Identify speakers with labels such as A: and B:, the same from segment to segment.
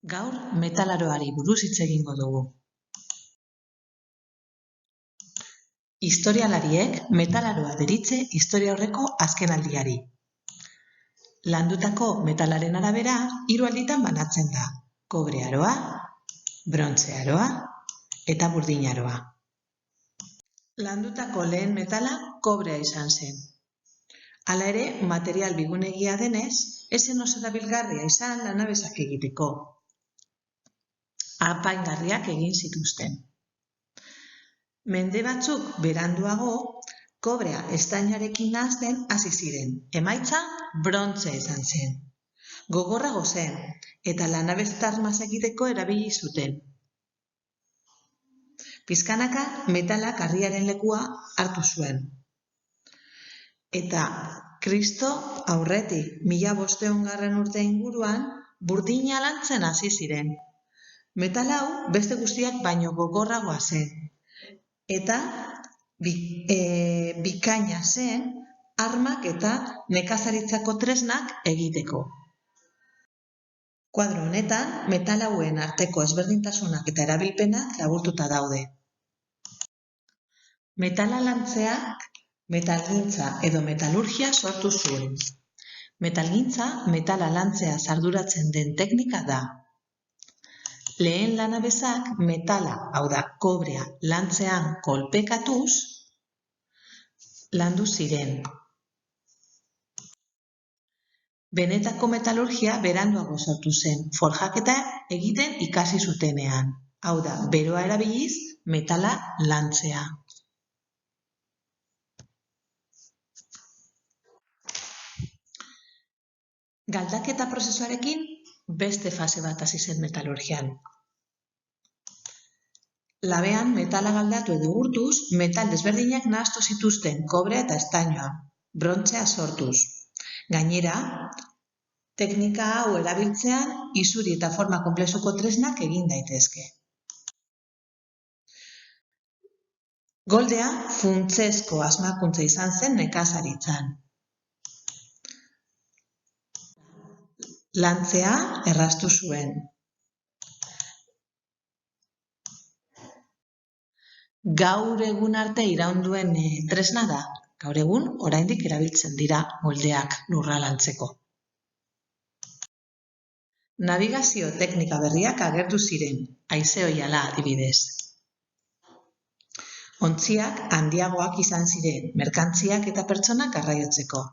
A: Gaur metalaroari buruz hitz egingo dugu. Historialariek metalaroa deritze historiaurreko azkenaldiari. Landutako metalaren arabera 3 alditan banatzen da: kobre aroa, brontze aroa eta burdin aroa. Landutako lehen metala kobrea izan zen. Hala ere, material bigunegia denez, ez zen oso erabilgarria izan lanabesak egiteko. Apaingarriak egin zituzten. Mende batzuk beranduago, kobrea estainarekin nahasten hasi ziren. Emaitza brontze izan zen. Gogorrago zen eta lanabes armas egiteko erabili zuten. Pizkanaka metalak harriaren lekua hartu zuen. Eta Kristo aurretik 1500 urte inguruan burdina lantzen hasi ziren. Metal hau beste guztiak baino gogorragoa zen. Eta bikaina zen armak eta nekazaritzako tresnak egiteko. Kuadro honetan, metal hauen arteko ezberdintasunak eta erabilpenak laburtuta daude. Metala lantzeak metalgintza edo metalurgia sortu zuen. Metalgintza metala lantzea arduratzen den teknika da. Lehen lanabesak metala, hau da, kobrea, lantzean kolpekatuz landu ziren. Benetako metalurgia beranduago sortu zen, forjaketa egiten ikasi zutenean. Hau da, beroa erabiliz metala lantzea. Galdaketa prozesuarekin beste fase bat hasi zen metalurgian. Labean metala galdatu edo gurtuz, metal desberdinak nahastu zituzten kobrea eta estainoa, brontzea sortuz. Gainera, teknika hau erabiltzean isuri eta forma konplexuko tresnak egin daitezke. Goldea funtsezko asmakuntza izan zen nekazaritzan. Lantzea erraztu zuen. Gaur egun arte iraun duen tresna da. Gaur egun oraindik erabiltzen dira moldeak lurra lantzeko. Nabigazio teknika berriak agertu ziren, haize-oihala adibidez. Ontziak handiagoak izan ziren, merkantziak eta pertsonak garraiotzeko.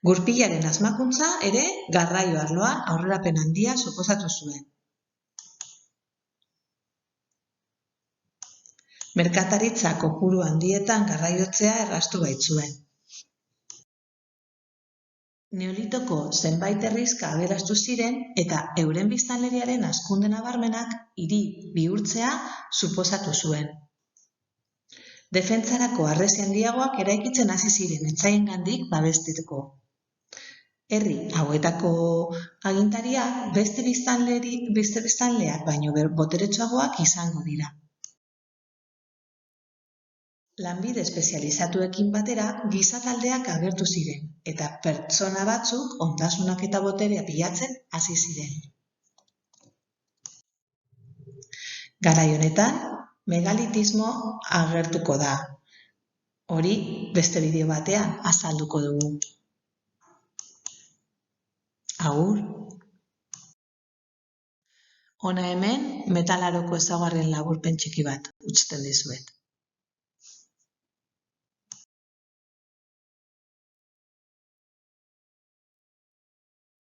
A: Gurpilaren asmakuntza ere garraio arloan aurrerapen handia suposatu zuen. Merkataritza kopuru handietan garraiotzea erraztu baitzuen. Neolitoko zenbait herrixka aberastu ziren eta euren biztanleriaren hazkunde nabarmenak hiri bihurtzea suposatu zuen. Defentsarako harresi handiagoak eraikitzen hasi ziren etsaiengandik babesteko. Herri hauetako agintariak beste biztanleak baino boteretsuagoak izango dira. Lanbide espezializatuekin batera gizataldeak agertu ziren eta pertsona batzuk ondasunak eta boterea pilatzen hasi ziren. Garai honetan, megalitismo agertuko da. Hori beste bideo batean azalduko dugu. Agur. Hona hemen metalaroko ezaugarrien laburpen txiki bat uzten dizuet.